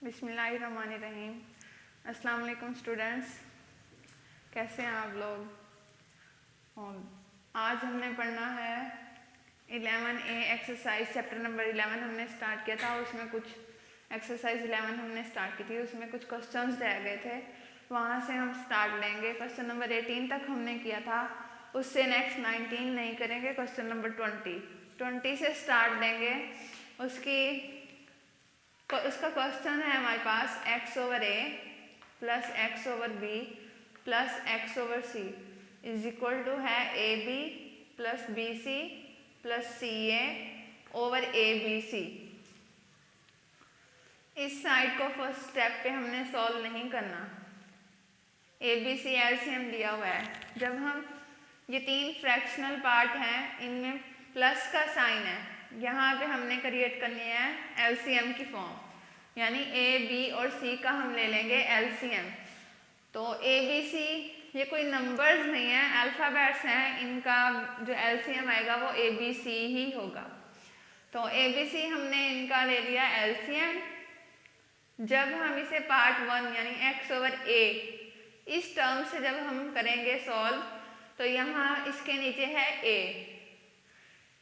बिस्मिल्लाहिर्रहमानिर्रहीम। अस्सलाम वालेकुम स्टूडेंट्स, कैसे हैं आप लोग। और आज हमने पढ़ना है 11A एक्सरसाइज चैप्टर नंबर 11 हमने स्टार्ट किया था। उसमें कुछ एक्सरसाइज 11 हमने स्टार्ट की थी, उसमें कुछ क्वेश्चंस रह गए थे, वहाँ से हम स्टार्ट लेंगे। क्वेश्चन नंबर 18 तक हमने किया था, उससे नेक्स्ट 19 नहीं करेंगे। क्वेश्चन नंबर 20 से स्टार्ट लेंगे। उसका क्वेश्चन है हमारे पास x/a plus x/b plus x/c is equal to है ab plus bc plus ca over abc। इस साइड को फर्स्ट स्टेप पे हमने सॉल्व नहीं करना। abc एलसीएम दिया हुआ है। जब हम ये तीन फ्रैक्शनल पार्ट हैं, इनमें प्लस का साइन है, यहाँ पे हमने क्रिएट करनी है एलसीएम की फॉर्म, यानी ए बी और सी का हम ले लेंगे एलसीएम। तो ए बी सी ये कोई नंबर्स नहीं है, अल्फ़ाबेट्स हैं, इनका जो एलसीएम आएगा वो ए बी सी ही होगा। तो ए बी सी हमने इनका ले लिया एलसीएम। जब हम इसे पार्ट 1 यानी x/a इस टर्म से जब हम करेंगे सॉल्व, तो यहाँ इसके नीचे है a।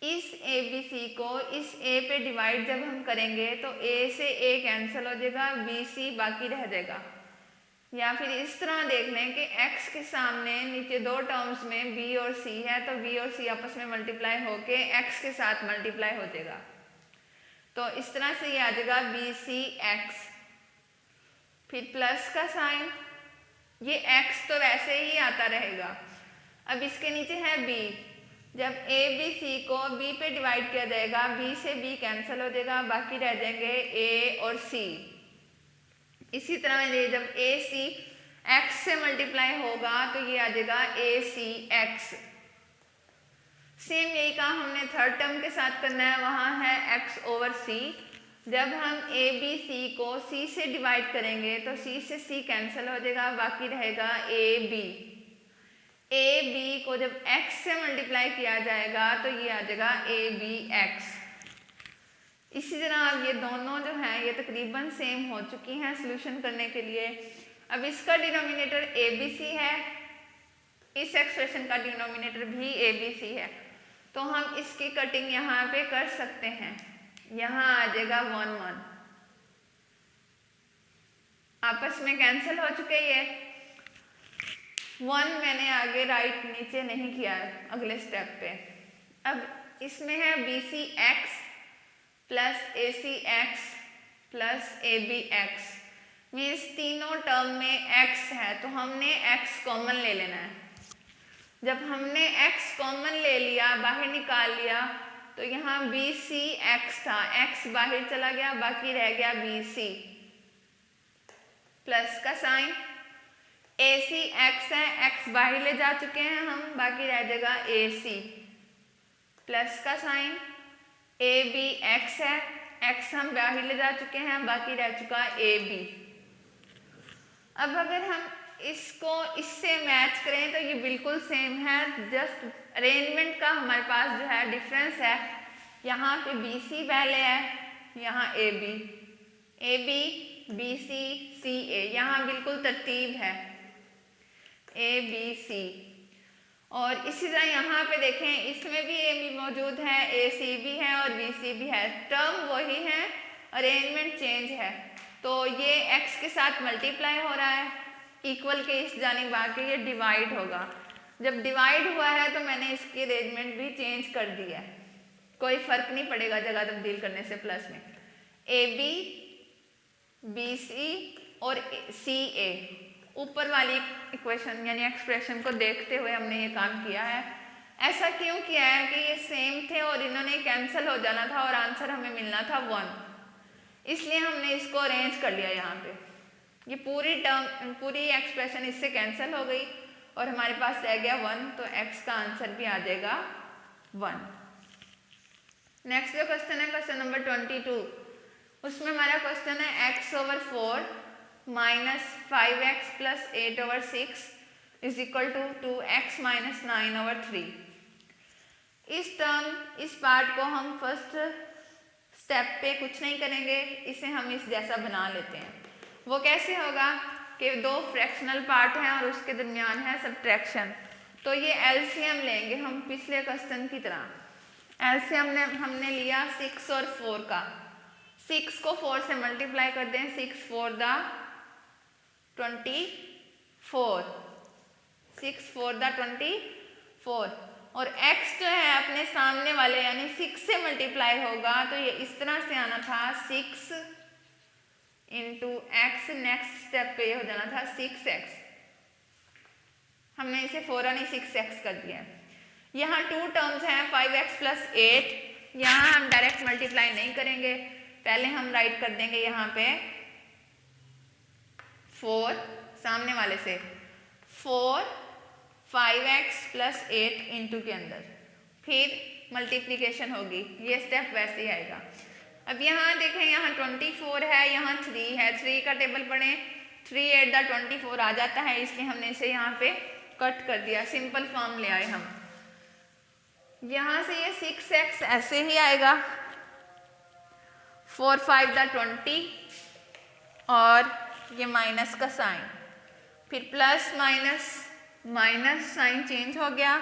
इस ए बी सी को इस a पे डिवाइड जब हम करेंगे तो a से a कैंसिल हो जाएगा, बी सी बाकी रह जाएगा। या फिर इस तरह देख लें कि x के सामने नीचे दो टर्म्स में b और c है, तो b और c आपस में मल्टीप्लाई होके x के साथ मल्टीप्लाई हो जाएगा। तो इस तरह से ये आ जाएगा बी सी एक्स, फिर प्लस का साइन, ये x तो वैसे ही आता रहेगा। अब इसके नीचे है b। जब ए बी सी को b पे डिवाइड किया जाएगा, b से b कैंसिल हो जाएगा, बाकी रह जाएंगे a और c। इसी तरह ये जब a c x से मल्टीप्लाई होगा तो ये आ जाएगा a c x। सेम यही काम हमने थर्ड टर्म के साथ करना है, वहाँ है x/c। जब हम a b c को c से डिवाइड करेंगे तो c से c कैंसिल हो जाएगा, बाकी रहेगा a b। ए बी को जब x से मल्टीप्लाई किया जाएगा तो ये आ जाएगा ए बी एक्स। इसी तरह अब ये दोनों जो हैं ये तकरीबन सेम हो चुकी हैं सॉल्यूशन करने के लिए। अब इसका डिनोमिनेटर ए बी सी है, इस एक्सप्रेशन का डिनोमिनेटर भी ए बी सी है, तो हम इसकी कटिंग यहाँ पे कर सकते हैं। यहाँ आ जाएगा 1 1, आपस में कैंसिल हो चुके। ये 1 मैंने आगे राइट नीचे नहीं किया है अगले स्टेप पे। अब इसमें है B C X plus A C X plus A B X, means तीनों टर्म में x है, तो हमने x कॉमन ले लेना है। जब हमने x कॉमन ले लिया, बाहर निकाल लिया, तो यहाँ बी सी एक्स था, x बाहर चला गया, बाकी रह गया बी सी। प्लस का साइन, ए सी एक्स है, x बाहर ले जा चुके हैं हम, बाकी रह जाएगा ए सी। प्लस का साइन, ए बी एक्स है, x हम बाहर ले जा चुके हैं, बाकी रह चुका ए बी। अब अगर हम इसको इससे मैच करें तो ये बिल्कुल सेम है, जस्ट अरेंजमेंट का हमारे पास जो है डिफरेंस है। यहाँ पे बी सी पहले है, यहाँ ए बी बी सी सी ए, यहाँ बिल्कुल तरतीब है ए बी सी। और इसी तरह यहाँ पे देखें, इसमें भी ए बी मौजूद है, ए सी भी है और बी सी भी है, टर्म वही है, अरेंजमेंट चेंज है। तो ये x के साथ मल्टीप्लाई हो रहा है, इक्वल के इस जानिब आके ये डिवाइड होगा। जब डिवाइड हुआ है तो मैंने इसकी अरेंजमेंट भी चेंज कर दी है, कोई फर्क नहीं पड़ेगा जगह तब्दील करने से। प्लस में ए बी बी सी और सी ए, ऊपर वाली इक्वेशन यानी एक्सप्रेशन को देखते हुए हमने ये काम किया है। ऐसा क्यों किया है कि ये सेम थे और इन्होंने कैंसिल हो जाना था और आंसर हमें मिलना था 1, इसलिए हमने इसको अरेंज कर लिया। यहाँ पे ये पूरी एक्सप्रेशन इससे कैंसिल हो गई और हमारे पास रह गया 1, तो x का आंसर भी आ जाएगा 1। नेक्स्ट जो क्वेश्चन है क्वेश्चन नंबर 22, उसमें हमारा क्वेश्चन है x/4 minus 5x plus 8/6 is equal to 2x minus 9/3। इस पार्ट को हम फर्स्ट स्टेप पे कुछ नहीं करेंगे, इसे हम इस जैसा बना लेते हैं। वो कैसे होगा कि दो फ्रैक्शनल पार्ट हैं और उसके दरमियान है सब्ट्रैक्शन, तो ये एलसीएम लेंगे हम पिछले क्वेश्चन की तरह। एलसीएम हमने लिया 6 और 4 का। 6 को 4 से मल्टीप्लाई कर दें, 6 4 दा 24, 6 4 दा 24, और x जो है अपने सामने वाले यानी 6 से मल्टीप्लाई होगा, तो ये इस तरह से आना था 6 इंटू एक्स, नेक्स्ट स्टेप पे ये हो जाना था 6x, हमने इसे 4 यानी 6x कर दिया। यहाँ 2 टर्म्स हैं 5x प्लस 8, यहाँ हम डायरेक्ट मल्टीप्लाई नहीं करेंगे, पहले हम राइट कर देंगे यहाँ पे 4 सामने वाले से, 4 5x प्लस 8 इंटू के अंदर, फिर मल्टीप्लिकेशन होगी, ये स्टेप वैसे ही आएगा। अब यहाँ देखें, यहाँ 24 है, यहाँ 3 है, 3 का टेबल पढ़ें, 3 8 दा 24 आ जाता है, इसलिए हमने इसे यहाँ पे कट कर दिया, सिंपल फॉर्म ले आए हम। यहाँ से ये 6x ऐसे ही आएगा, 4 5 दा 20 और ये माइनस का साइन, फिर plus minus minus sign change हो गया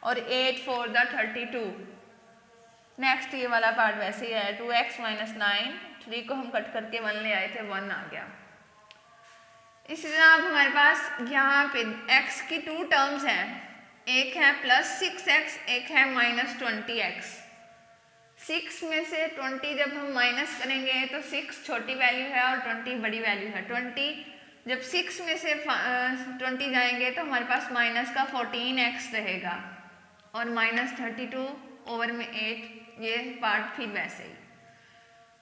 और 8 4 दा 32। नेक्स्ट ये वाला पार्ट वैसे ही है, 2x माइनस 9, 3 को हम कट करके 1 ले आए थे, 1 आ गया। इसी तरह अब हमारे पास यहाँ पे x की 2 टर्म्स हैं, एक है प्लस 6x, एक है माइनस 20x। 6 में से 20 जब हम माइनस करेंगे तो 6 छोटी वैल्यू है और 20 बड़ी वैल्यू है। 20 जब 6 में से 20 जाएंगे तो हमारे पास माइनस का 14x रहेगा और माइनस 32 ओवर में 8, ये पार्ट फिर वैसे ही।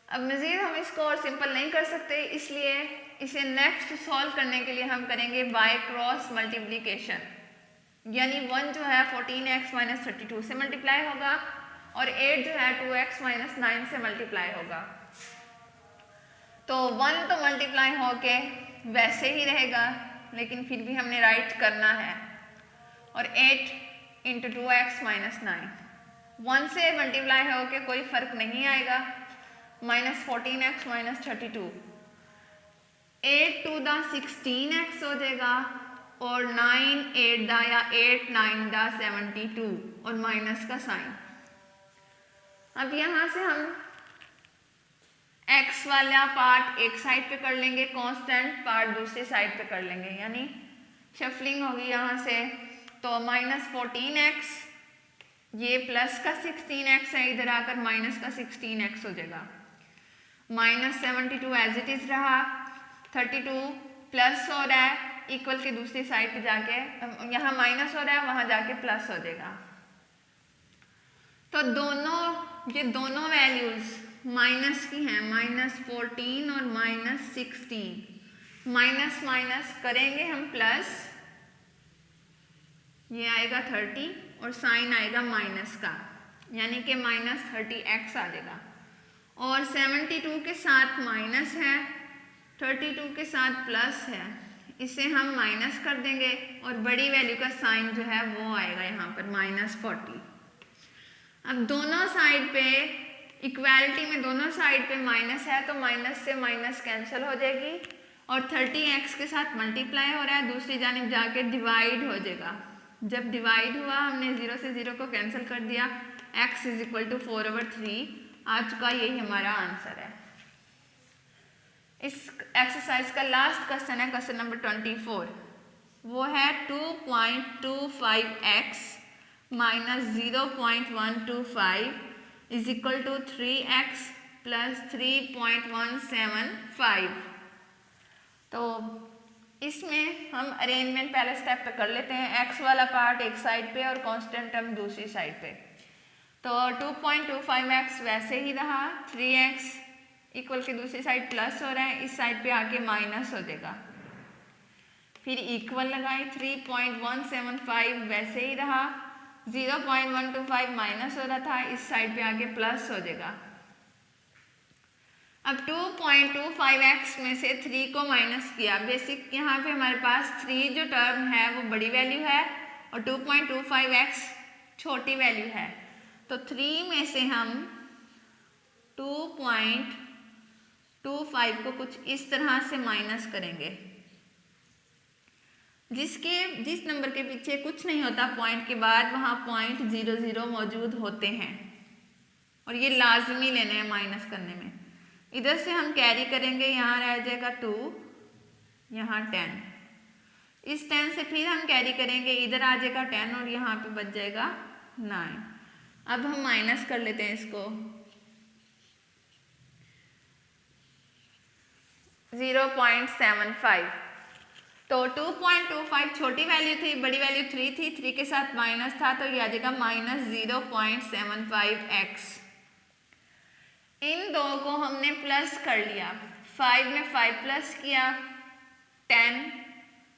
अब मज़ीद हम इसको और सिंपल नहीं कर सकते, इसलिए इसे नेक्स्ट सॉल्व करने के लिए हम करेंगे बाय क्रॉस मल्टीप्लिकेशन, यानी 1 जो है 14x माइनस 32 से मल्टीप्लाई होगा और 8 जो है 2x माइनस 9 से मल्टीप्लाई होगा। तो 1 तो मल्टीप्लाई होके वैसे ही रहेगा, लेकिन फिर भी हमने राइट करना है, और 8 इंटू 2x माइनस 9, 1 से मल्टीप्लाई होके कोई फ़र्क नहीं आएगा, माइनस 14x माइनस 32, 8 2 दा 16x हो जाएगा और 9 8 दा या 8 9 दा 72 और माइनस का साइन। अब यहाँ से हम x वाला पार्ट एक साइड पे कर लेंगे, कांस्टेंट पार्ट दूसरी साइड पे कर लेंगे, यानी शफलिंग होगी यहाँ से, तो माइनस 14x, ये प्लस का 16x है, इधर आकर माइनस का 16x हो जाएगा, माइनस 72 एज इट इज रहा, 32 प्लस हो रहा है, इक्वल के दूसरी साइड पे जाके यहाँ माइनस हो रहा है, वहाँ जाके प्लस हो जाएगा। तो ये दोनों वैल्यूज माइनस की हैं, माइनस 14 और माइनस 16, माइनस माइनस करेंगे हम प्लस, ये आएगा 30 और साइन आएगा माइनस का, यानी कि माइनस 30x आ जाएगा, और 72 के साथ माइनस है, 32 के साथ प्लस है, इसे हम माइनस कर देंगे और बड़ी वैल्यू का साइन जो है वो आएगा यहाँ पर माइनस 40। अब दोनों साइड पे इक्वालिटी में दोनों साइड पे माइनस है, तो माइनस से माइनस कैंसिल हो जाएगी और 30x के साथ मल्टीप्लाई हो रहा है, दूसरी जानिब जाके डिवाइड हो जाएगा। जब डिवाइड हुआ हमने 0 से 0 को कैंसिल कर दिया, x इज इक्वल टू 4/3 आ चुका, यही हमारा आंसर है। इस एक्सरसाइज का लास्ट क्वेश्चन है क्वेश्चन नंबर 24, वो है 2.25x minus 0.125 is equal to 3x plus 3.175। तो इसमें हम अरेंजमेंट पहले स्टेप पे कर लेते हैं, x वाला पार्ट एक साइड पे और कांस्टेंट टर्म दूसरी साइड पे। तो 2.25x वैसे ही रहा, 3x इक्वल की दूसरी साइड प्लस हो रहा है, इस साइड पे आके माइनस हो जाएगा, फिर इक्वल लगाए, 3.175 वैसे ही रहा, 0.125 माइनस हो रहा था, इस साइड पे आके प्लस हो जाएगा। अब 2.25x में से 3 को माइनस किया, बेसिक यहाँ पे हमारे पास 3 जो टर्म है वो बड़ी वैल्यू है और 2.25x छोटी वैल्यू है, तो 3 में से हम 2.25 को कुछ इस तरह से माइनस करेंगे, जिस नंबर के पीछे कुछ नहीं होता पॉइंट के बाद, वहाँ 0.00 मौजूद होते हैं और ये लाजमी लेने हैं माइनस करने में। इधर से हम कैरी करेंगे, यहाँ रह जाएगा 2, यहाँ 10, इस 10 से फिर हम कैरी करेंगे, इधर आ जाएगा 10 और यहाँ पे बच जाएगा 9। अब हम माइनस कर लेते हैं इसको, 0.75। तो 2.25 छोटी वैल्यू थी, बड़ी वैल्यू 3 थी, 3 के साथ माइनस था, तो ये आ जाएगा -0.75x। इन दो को हमने प्लस कर लिया, 5 में 5 प्लस किया, 10,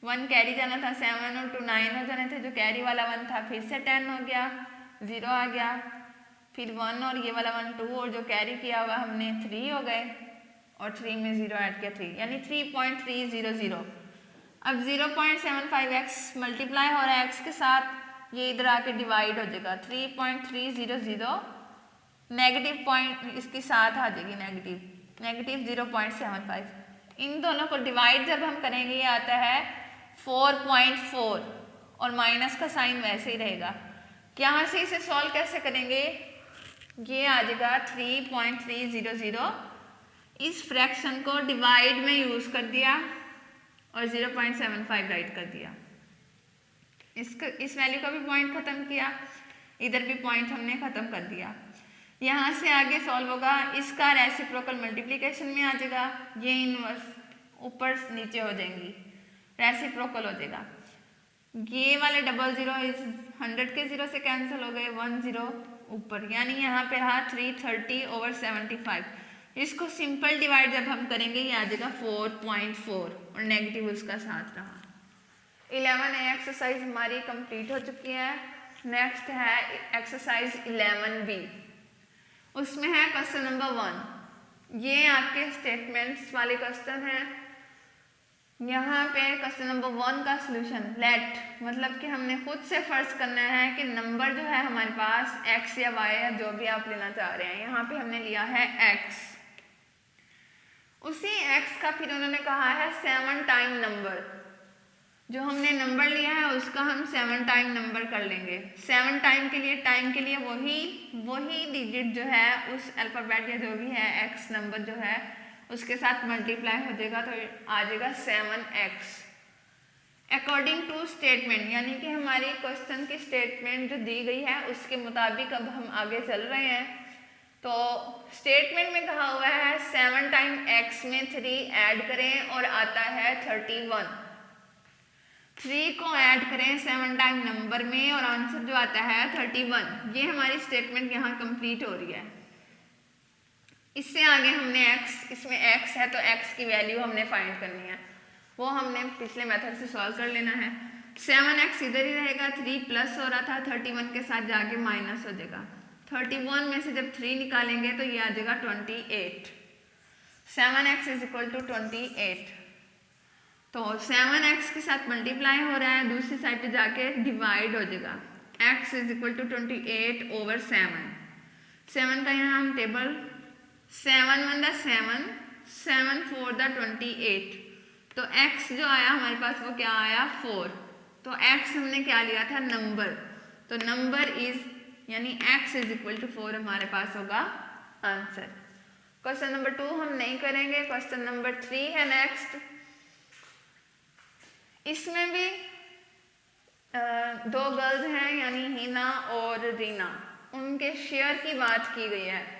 1 कैरी जाना था, 7 और 2 9 हो जाने थे, जो कैरी वाला 1 था फिर से 10 हो गया, 0 आ गया, फिर 1 और ये वाला 1 2 और जो कैरी किया हुआ हमने 3 हो गए और 3 में 0 ऐड किया 3, यानी 3.300। अब 0.75x मल्टीप्लाई हो रहा है x के साथ, ये इधर आके डिवाइड हो जाएगा, 3.300 नेगेटिव पॉइंट इसके साथ आ जाएगी, नेगेटिव 0.75। इन दोनों को डिवाइड जब हम करेंगे ये आता है 4.4 और माइनस का साइन वैसे ही रहेगा। यहाँ से इसे सॉल्व कैसे करेंगे, ये आ जाएगा 3.300, इस फ्रैक्शन को डिवाइड में यूज कर दिया और 0.75 राइट कर दिया, इस वैल्यू का भी पॉइंट खत्म किया, इधर भी पॉइंट हमने खत्म कर दिया। यहाँ से आगे सॉल्व होगा, इसका रेसिप्रोकल मल्टीप्लिकेशन में आ जाएगा, ये इनवर्स ऊपर नीचे हो जाएंगी, रेसिप्रोकल हो जाएगा। ये वाले 00 इस 100 के 0 से कैंसिल हो गए, 1 0 ऊपर, यानी यहाँ पे रहा 330/75। इसको सिंपल डिवाइड जब हम करेंगे ये आ जाएगा 4.4 और नेगेटिव उसका साथ रहा। 11A एक्सरसाइज हमारी कंप्लीट हो चुकी है। नेक्स्ट है एक्सरसाइज 11B, उसमें है क्वेश्चन नंबर 1। ये आपके स्टेटमेंट्स वाले क्वेश्चन हैं। यहाँ पे क्वेश्चन नंबर 1 का सोल्यूशन लेट, मतलब कि हमने खुद से फर्ज करना है कि नंबर जो है हमारे पास x या y या जो भी आप लेना चाह रहे हैं, यहाँ पे हमने लिया है x। उसी x का फिर उन्होंने कहा है 7 टाइम नंबर, जो हमने नंबर लिया है उसका हम 7 टाइम नंबर कर लेंगे। 7 टाइम के लिए वही डिजिट जो है उस अल्फ़ाबेट या जो भी है x नंबर जो है उसके साथ मल्टीप्लाई हो जाएगा, तो आ जाएगा 7x। अकॉर्डिंग टू स्टेटमेंट, यानी कि हमारी क्वेश्चन की स्टेटमेंट जो दी गई है उसके मुताबिक अब हम आगे चल रहे हैं। तो स्टेटमेंट में कहा हुआ है 7 टाइम x में 3 ऐड करें और आता है 31। 3 को ऐड करें 7 टाइम नंबर में और आंसर जो आता है 31। ये हमारी स्टेटमेंट यहाँ कंप्लीट हो रही है। इससे आगे हमने x, इसमें x है तो x की वैल्यू हमने फाइंड करनी है, वो हमने पिछले मेथड से सॉल्व कर लेना है। 7x इधर ही रहेगा, 3 प्लस हो रहा था, 31 के साथ जाके माइनस हो जाएगा। 31 में से जब 3 निकालेंगे तो ये आ जाएगा 28। 7x is equal to 28। तो 7x के साथ मल्टीप्लाई हो रहा है, दूसरी साइड पे जाके डिवाइड हो जाएगा। x is equal to 28/7। 7 का यहाँ हम टेबल 7 1 दा 7, 7 4 दा 28। तो x जो आया हमारे पास वो क्या आया 4। तो x हमने क्या लिया था नंबर, तो नंबर इज यानी x इज इक्वल टू 4 हमारे पास होगा आंसर। क्वेश्चन नंबर 2 हम नहीं करेंगे, क्वेश्चन नंबर 3 है नेक्स्ट। इसमें भी 2 गर्ल्स हैं यानी हिना और रीना, उनके शेयर की बात की गई है।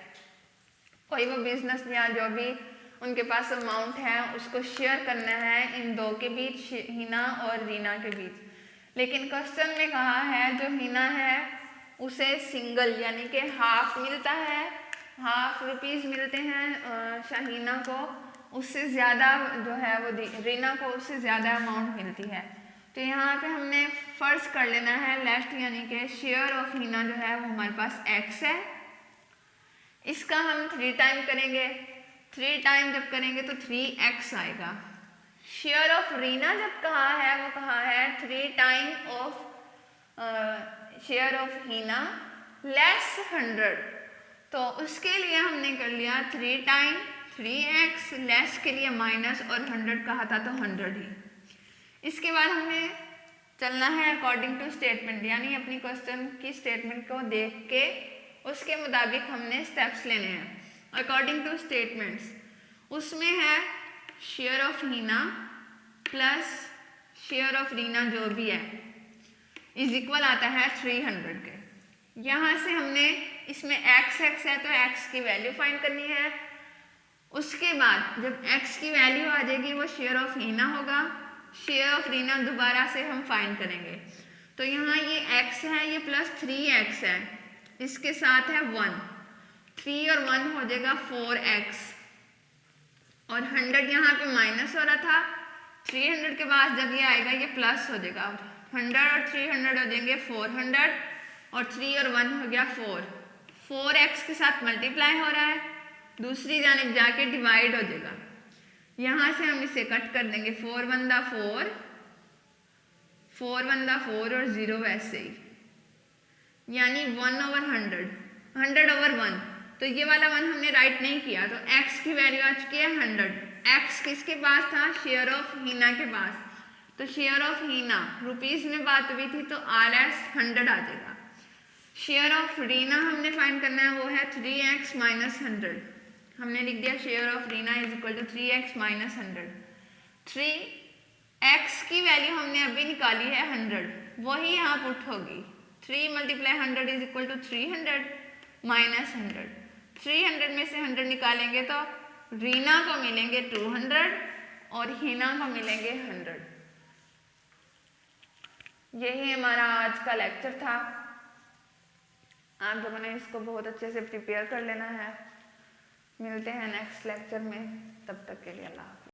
कोई वो बिजनेस या जो भी उनके पास अमाउंट है उसको शेयर करना है इन दो के बीच, हिना और रीना के बीच। लेकिन क्वेश्चन में कहा है जो हिना है उसे सिंगल यानी कि हाफ मिलता है, हाफ रुपीज़ मिलते हैं शाहीना को, उससे ज़्यादा जो है वो रीना को उससे ज़्यादा अमाउंट मिलती है। तो यहाँ पे हमने फ़र्ज कर लेना है लेफ्ट, यानी कि शेयर ऑफ हिना जो है वो हमारे पास x है। इसका हम 3 टाइम करेंगे, 3 टाइम जब करेंगे तो 3x आएगा। शेयर ऑफ रीना जब कहा है वो कहा है 3 time of share of Hina less 100। तो उसके लिए हमने कर लिया 3 टाइम 3x, लेस के लिए माइनस, और 100 कहा था तो 100 ही। इसके बाद हमें चलना है अकॉर्डिंग टू स्टेटमेंट, यानी अपनी क्वेश्चन की स्टेटमेंट को देख के उसके मुताबिक हमने स्टेप्स लेने हैं। अकॉर्डिंग टू स्टेटमेंट्स उसमें है share of Heena plus share of Reena जो भी है इज इक्वल आता है 300 के। यहाँ से हमने इसमें x है तो x की वैल्यू फाइंड करनी है। उसके बाद जब x की वैल्यू आ जाएगी वो शेयर ऑफ हीना होगा, शेयर ऑफ रीना दोबारा से हम फाइंड करेंगे। तो यहाँ ये x है, ये प्लस 3x है, इसके साथ है 1, 3 और 1 हो जाएगा 4x, और 100 यहाँ पे माइनस हो रहा था, 300 के बाद जब ये आएगा ये प्लस हो जाएगा, 100 और 300 हो जाएंगे 400, और 3 और 1 हो गया 4, 4x के साथ मल्टीप्लाई हो रहा है, दूसरी जानिब जाके डिवाइड हो जाएगा। यहाँ से हम इसे कट कर देंगे, 4 1 दा 4, 4 1 दा 4 और 0 वैसे ही, यानी 1/100, 100/1। तो ये वाला 1 हमने राइट नहीं किया, तो x की वैल्यू आ चुकी है 100। x किसके पास था? शेयर ऑफ हीना के पास। तो शेयर ऑफ हीना रुपीस में बात हुई थी तो RS 100 आ जाएगा। शेयर ऑफ रीना हमने फाइंड करना है, वो है 3x माइनस 100। हमने लिख दिया share of Reena is equal to 3x minus 100। 3x की वैल्यू हमने अभी निकाली है 100, वही यहाँ पुट होगी। 3 × 100 इज इक्वल टू 300 माइनस 100। 300 में से 100 निकालेंगे तो रीना को मिलेंगे 200 और हीना को मिलेंगे 100। यही हमारा आज का लेक्चर था। आप लोगों ने इसको बहुत अच्छे से प्रिपेयर कर लेना है। मिलते हैं नेक्स्ट लेक्चर में, तब तक के लिए अल्लाह हाफ़िज़।